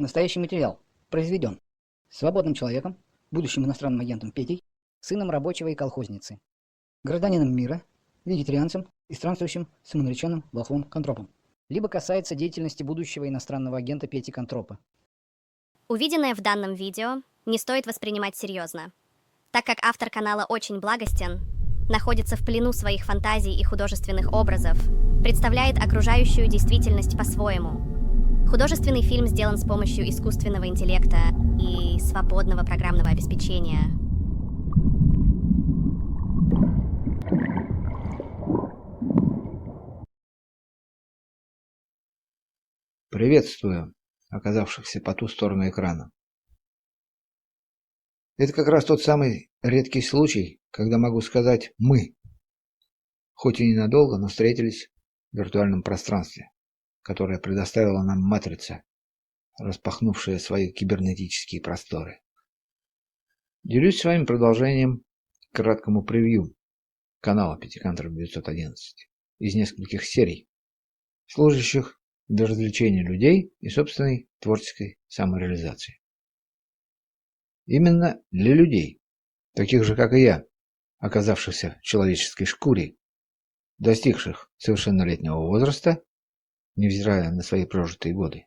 Настоящий материал произведен свободным человеком, будущим иностранным агентом Петей, сыном рабочего и колхозницы, гражданином мира, вегетарианцем и странствующим самонареченным волхвом Контропом. Либо касается деятельности будущего иностранного агента Пети Контропа. Увиденное в данном видео не стоит воспринимать серьезно, так как автор канала очень благостен, находится в плену своих фантазий и художественных образов, представляет окружающую действительность по-своему. Художественный фильм сделан с помощью искусственного интеллекта и свободного программного обеспечения. Приветствую оказавшихся по ту сторону экрана. Это как раз тот самый редкий случай, когда могу сказать «мы», хоть и ненадолго, но встретились в виртуальном пространстве, которое предоставила нам матрица, распахнувшая свои кибернетические просторы. Делюсь с вами продолжением к краткому превью канала Пятиконтроп 911 из нескольких серий, служащих для развлечения людей и собственной творческой самореализации. Именно для людей, таких же, как и я, оказавшихся в человеческой шкуре, достигших совершеннолетнего возраста, невзирая на свои прожитые годы,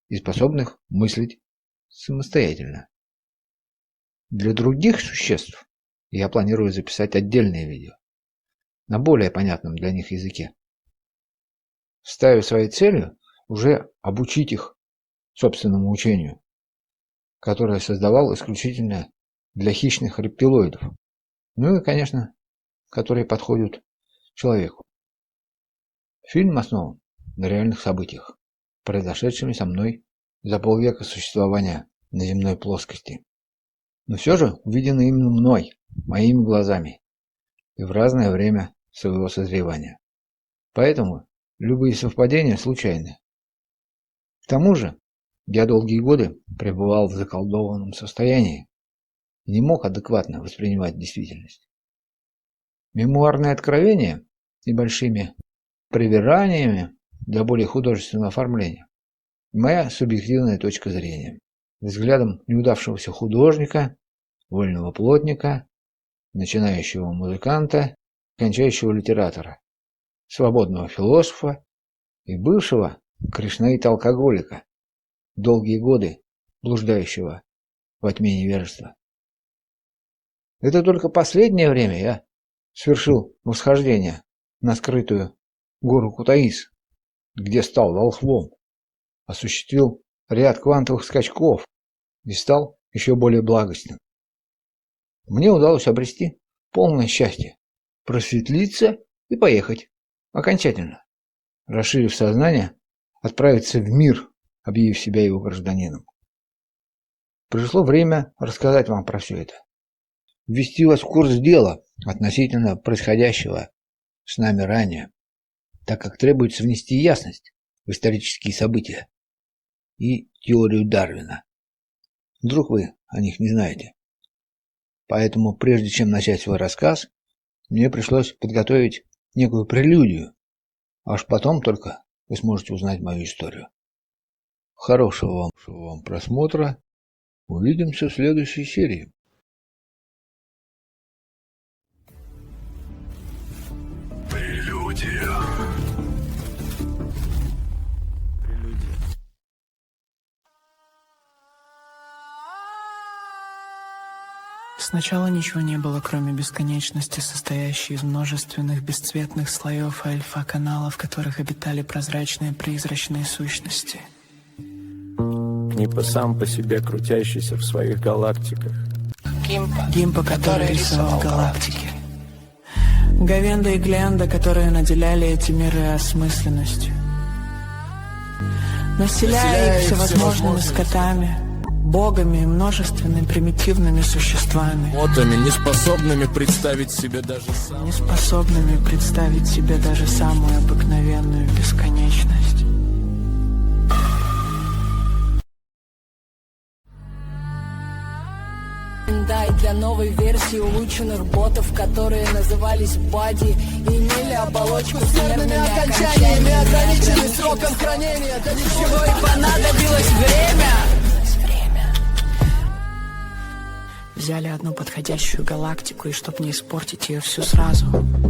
и способных мыслить самостоятельно. Для других существ я планирую записать отдельное видео на более понятном для них языке, ставя своей целью уже обучить их собственному учению, которое создавал исключительно для хищных рептилоидов, ну и, конечно, которые подходят человеку. Фильм основан на реальных событиях, произошедшими со мной за полвека существования на земной плоскости. Но все же увидено именно мной, моими глазами, и в разное время своего созревания. Поэтому любые совпадения случайны. К тому же, я долгие годы пребывал в заколдованном состоянии и не мог адекватно воспринимать действительность. Мемуарные откровения небольшими привираниями для более художественного оформления – моя субъективная точка зрения, взглядом неудавшегося художника, вольного плотника, начинающего музыканта, кончающего литератора, свободного философа и бывшего кришнаита-алкоголика, долгие годы блуждающего во тьме невежества. Это только последнее время я совершил восхождение на скрытую гору Кутаис, где стал волхвом, осуществил ряд квантовых скачков и стал еще более благостным. Мне удалось обрести полное счастье, просветлиться и поехать окончательно, расширив сознание, отправиться в мир, объявив себя его гражданином. Пришло время рассказать вам про все это, ввести вас в курс дела относительно происходящего с нами ранее, так как требуется внести ясность в исторические события и теорию Дарвина. Вдруг вы о них не знаете. Поэтому, прежде чем начать свой рассказ, мне пришлось подготовить некую прелюдию, аж потом только вы сможете узнать мою историю. Хорошего вам просмотра. Увидимся в следующей серии. Прелюдия. Сначала ничего не было, кроме бесконечности, состоящей из множественных бесцветных слоев альфа-каналов, в которых обитали прозрачные призрачные сущности. Гимпа сам по себе крутящийся в своих галактиках. Гимпа, который рисовал галактики. Говенда и Гленда, которые наделяли эти миры осмысленностью. Населяя их всевозможными скотами, богами и множественными примитивными существами. Мотами, неспособными представить себе даже самую обыкновенную бесконечность. Да, и для новой версии улучшенных ботов, которые назывались Бади и имели оболочку с нервными окончаниями, ограниченный сроком хранения, для чего и понадобилось время. Взяли одну подходящую галактику, и чтоб не испортить ее всю сразу,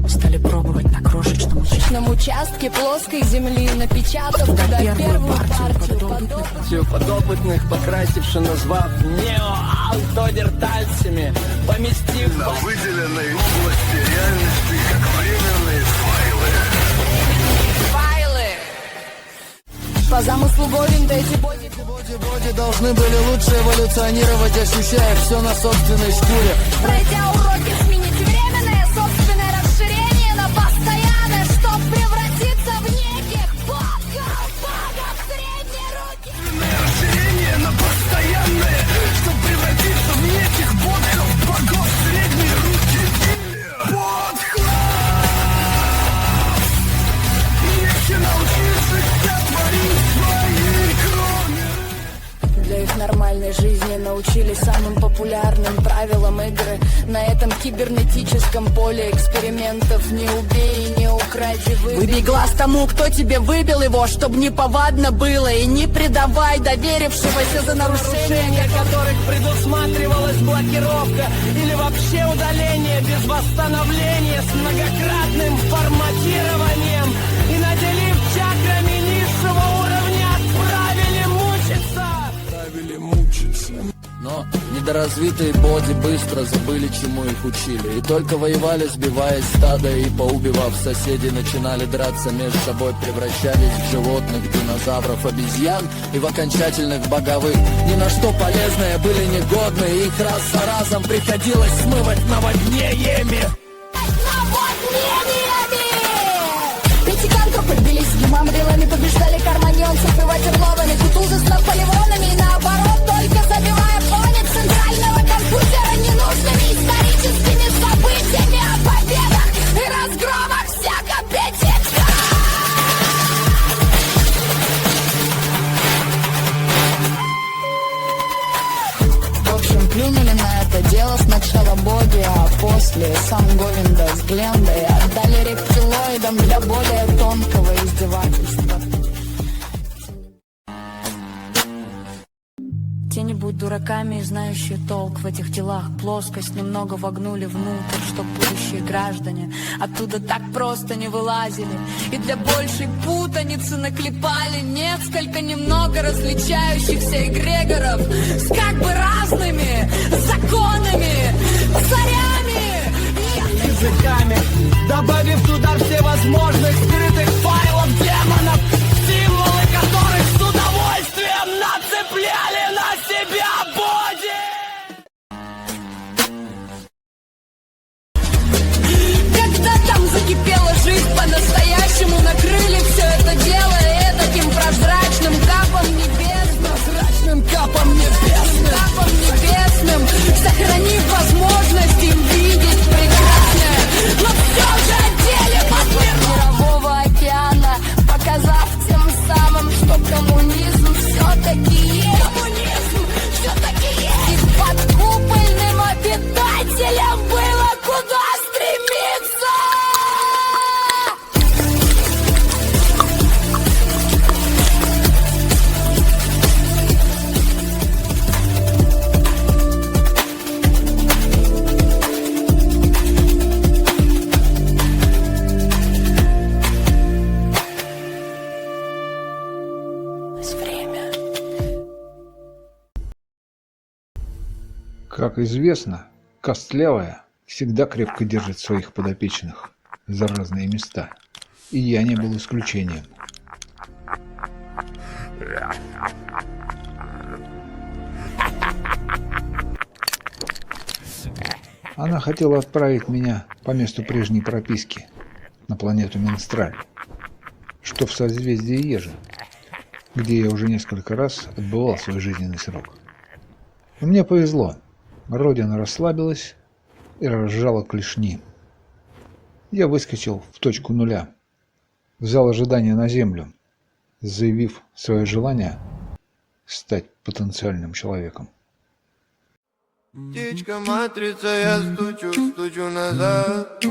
стали пробовать на крошечном участке. На участке плоской земли, напечатав туда первую партию Подопытных покрасивши, назвав неоалтодертальцами, поместив на выделенной области реальности как временные файлы. По замыслу Говинда эти боди должны были лучше эволюционировать, ощущая все на собственной шкуре. пройдя уроки, сменить временное собственное расширение на постоянное, чтоб превратиться в неких богов средней руки. Расширение на постоянное, чтобы превратиться в неких богов средней руки. Если научишься творить своей крови. Для их нормальной жизни научили самым популярным правилам игры. На этом кибернетическом поле экспериментов не убей, не укради, выбей глаз тому, кто тебе выбил его, чтоб не повадно было. И не предавай доверившегося за нарушение, которых предусматривалась блокировка или вообще удаление без восстановления с многократным форматированием и наделив чакрами низшего уровня, отправили мучиться. Но недоразвитые боди быстро забыли, чему их учили. И только воевали, сбивая стадо, и поубивав соседей, начинали драться между собой, превращались в животных, динозавров, обезьян и в окончательных боговых. Ни на что полезные были негодны, их раз за разом приходилось смывать наводнениями. Пятикантропы бились с гемамрилами, побеждали карманьонцев и ватерловыми, кутузы с наполеонами и наоборот, только забивая фоне центрального компьютера ненужными историческими событиями о победах и разгромах всех аппетитов. В общем, плюнули на это дело сначала боги, а после сам Говинда с Глендой отдали рептилоидам для более тонкого издевательства. Те не будь дураками и знающие толк в этих делах. Плоскость немного вогнули внутрь, чтоб будущие граждане оттуда так просто не вылазили. И для большей путаницы наклепали несколько немного различающихся эгрегоров с как бы разными законами, царями и языками, добавив туда всевозможных скрытых файлов демонов, символы которых с удовольствием нацепляли на себя боди. когда там закипела жизнь по-настоящему, накрыли все это дело этаким прозрачным капом небесным, капом небесным, сохранив возможность им видеть прекрасное, но все же отделе мирового океана, показав тем самым, что коммунизм все-таки есть. И подкупольным обитателям было куда стремиться. Время. Как известно, костлявая всегда крепко держит своих подопечных за разные места. И я не был исключением. Она хотела отправить меня по месту прежней прописки на планету Менстраль, что в созвездии Ежи, где я уже несколько раз отбывал свой жизненный срок. Но мне повезло. Родина расслабилась и разжала клешни. Я выскочил в точку нуля, в зал ожидания на Землю, заявив свое желание стать потенциальным человеком. Птичка матрица, я стучу назад.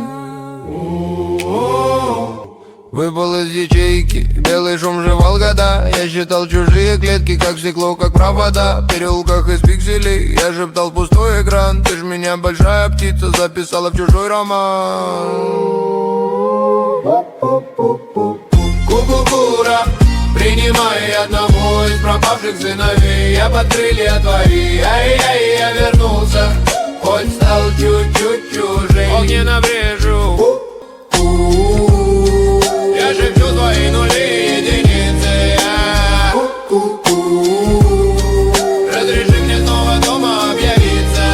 Выпал из ячейки, белый шум жевал года. Я считал чужие клетки, как стекло, как провода. В переулках из пикселей я шептал в пустой экран. Ты ж меня, большая птица, записала в чужой роман. Ку-ку-кура, принимай одного из пропавших сыновей. Я под крылья твои, ай-яй, я вернулся. Хоть стал чуть-чуть чужей. Огненно брежу. Я шепчу твои нули, единицы. Разреши мне снова дома объявиться.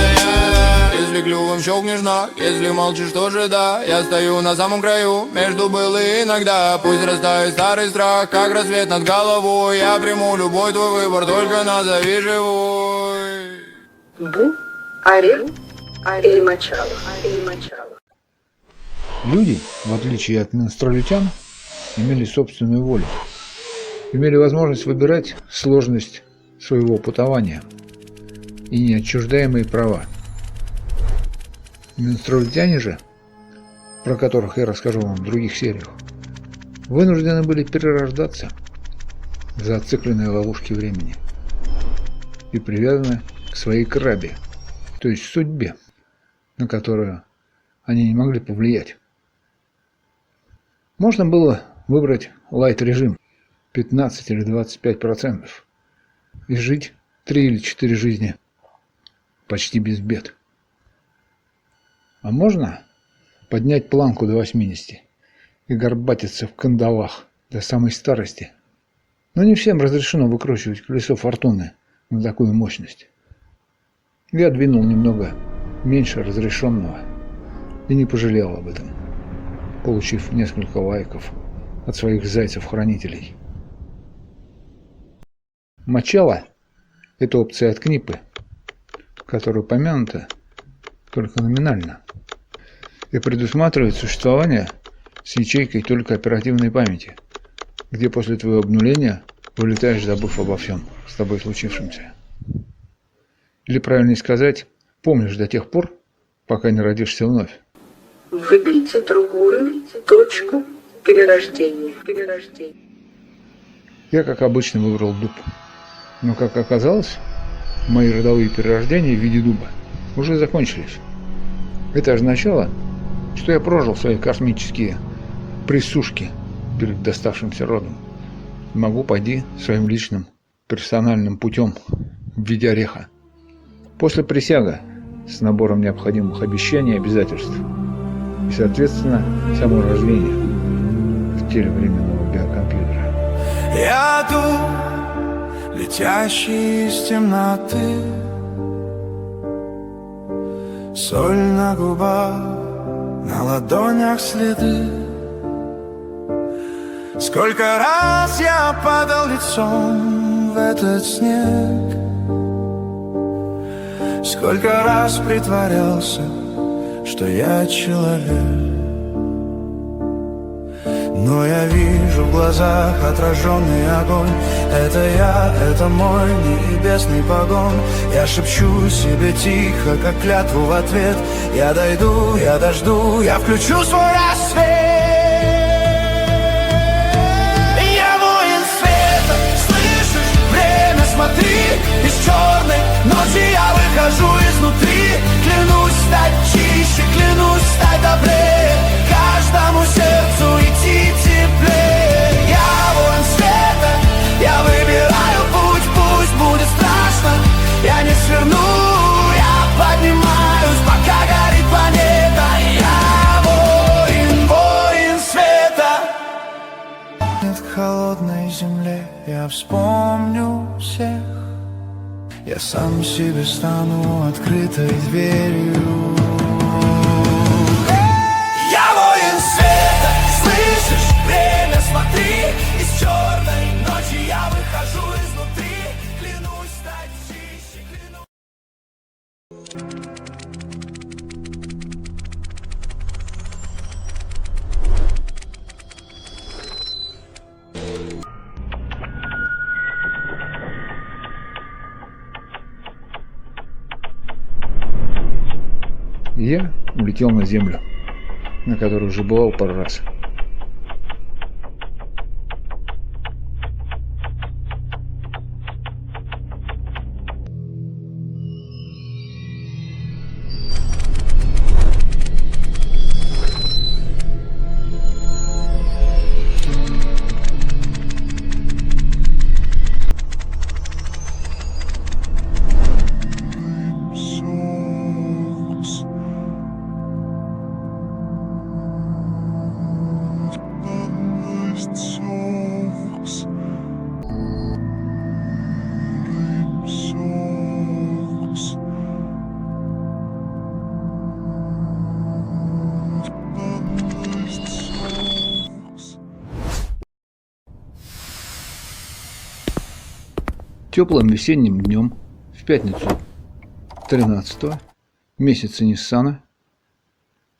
Если клювом щелкнешь на, если молчишь, тоже да. Я стою на самом краю, между был и иногда. Пусть растает старый страх, как рассвет над головой. Я приму любой твой выбор, только назови живой. Бу, орех или мочало. Люди, в отличие от менструалитян, имели собственную волю, имели возможность выбирать сложность своего путования и неотчуждаемые права. Менструалитяне же, про которых я расскажу вам в других сериях, вынуждены были перерождаться в зацикленные ловушки времени и привязаны к своей крабе, то есть судьбе, на которую они не могли повлиять. Можно было выбрать лайт-режим 15 или 25% и жить 3 или 4 жизни почти без бед. А можно поднять планку до 80 и горбатиться в кандалах до самой старости. Но не всем разрешено выкручивать колесо фортуны на такую мощность. Я двинул немного меньше разрешенного и не пожалел об этом, получив несколько лайков от своих зайцев-хранителей. Мочало – это опция от Книпы, которая упомянута только номинально и предусматривает существование с ячейкой только оперативной памяти, где после твоего обнуления вылетаешь, забыв обо всем с тобой случившемся. Или, правильнее сказать, помнишь до тех пор, пока не родишься вновь. Выберите другую точку перерождения. Я, как обычно, выбрал дуб. Но, как оказалось, мои родовые перерождения в виде дуба уже закончились. Это означало, что я прожил свои космические присушки перед доставшимся родом. И могу пойти своим личным персональным путем в виде ореха. После присяга с набором необходимых обещаний и обязательств. И, соответственно, само рождение в теле временного биокомпьютера. Я дух, летящий из темноты, соль на губах, на ладонях следы. Сколько раз я падал лицом в этот снег, сколько раз притворялся, что я человек. Но я вижу в глазах отраженный огонь. Это я, это мой небесный погон. Я шепчу себе тихо, как клятву в ответ. Я дойду, я дожду, я включу свой рассвет. Я воин света, слышишь? Время, смотри, из черной ночи я выхожу изнутри. Клянусь стать чище, клянусь стать добрее, каждому сердцу идти теплее. Я воин света, я выбираю путь, пусть будет страшно, я не сверну, я поднимаюсь, пока горит планета. Я воин света. Нет, к холодной земле я вспомню всех. Я сам себе стану открытой дверью. Я воин света, слышишь? Время, смотри, из черной ночи я выхожу изнутри. Клянусь стать чище, И я улетел на землю, на которой уже бывал пару раз. Теплым весенним днем в пятницу 13-го месяца Ниссана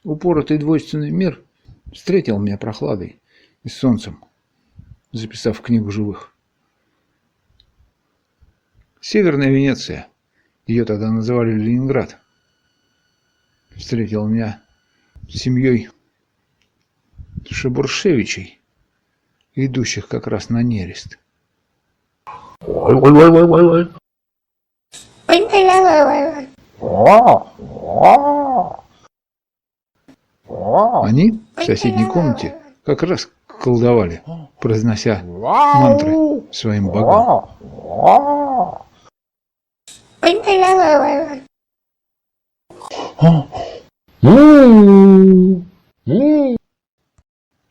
упоротый двойственный мир встретил меня прохладой и солнцем, записав в книгу живых. Северная Венеция, ее тогда называли Ленинград, встретил меня семьей Шабуршевичей, идущих как раз на нерест. Они в соседней комнате как раз колдовали, произнося мантры своим богам.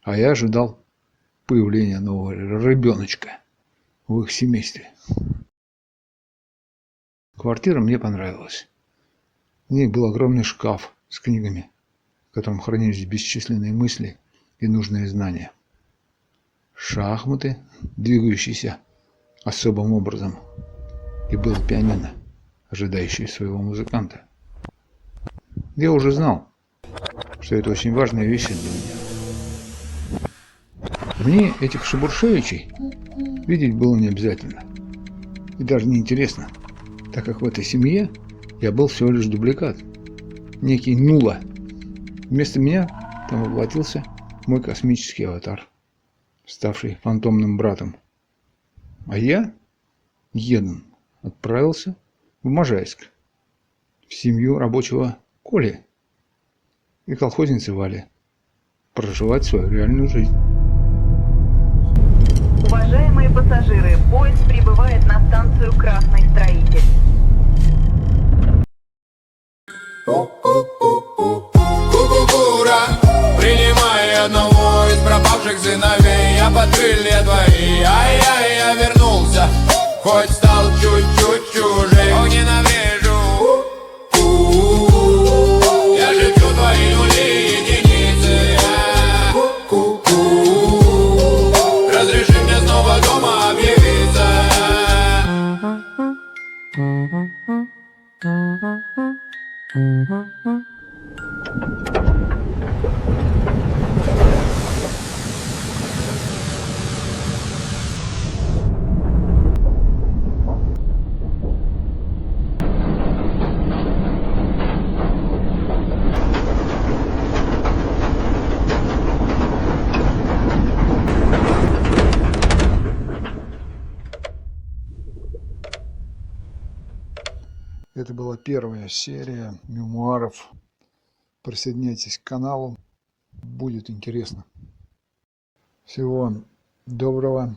А я ожидал появления нового ребеночка в их семействе. Квартира мне понравилась. В ней был огромный шкаф с книгами, в котором хранились бесчисленные мысли и нужные знания. Шахматы, двигающиеся особым образом, и было пианино, ожидающее своего музыканта. Я уже знал, что это очень важная вещь для меня. Мне этих Шабуршевичей видеть было не обязательно. И даже не интересно, так как в этой семье я был всего лишь дубликат. Некий Нула. Вместо меня там воплотился мой космический аватар, ставший фантомным братом. А я, Еден, отправился в Можайск, в семью рабочего Коли и колхозницы Вали, проживать свою реальную жизнь. Уважаемые пассажиры, поезд прибывает на станцию Красный Строитель. Ку-ку-ку-ку-ку-ку-ра, принимай одного из пропавших сыновей. Я под крылья твои, ай-яй, я вернулся, хоть стал чуть-чуть чужим. О, ненавижу, я шепчу твои нули и единицы. Разреши мне снова дома объявиться. Это была первая серия мемуаров. Присоединяйтесь к каналу, будет интересно. Всего доброго.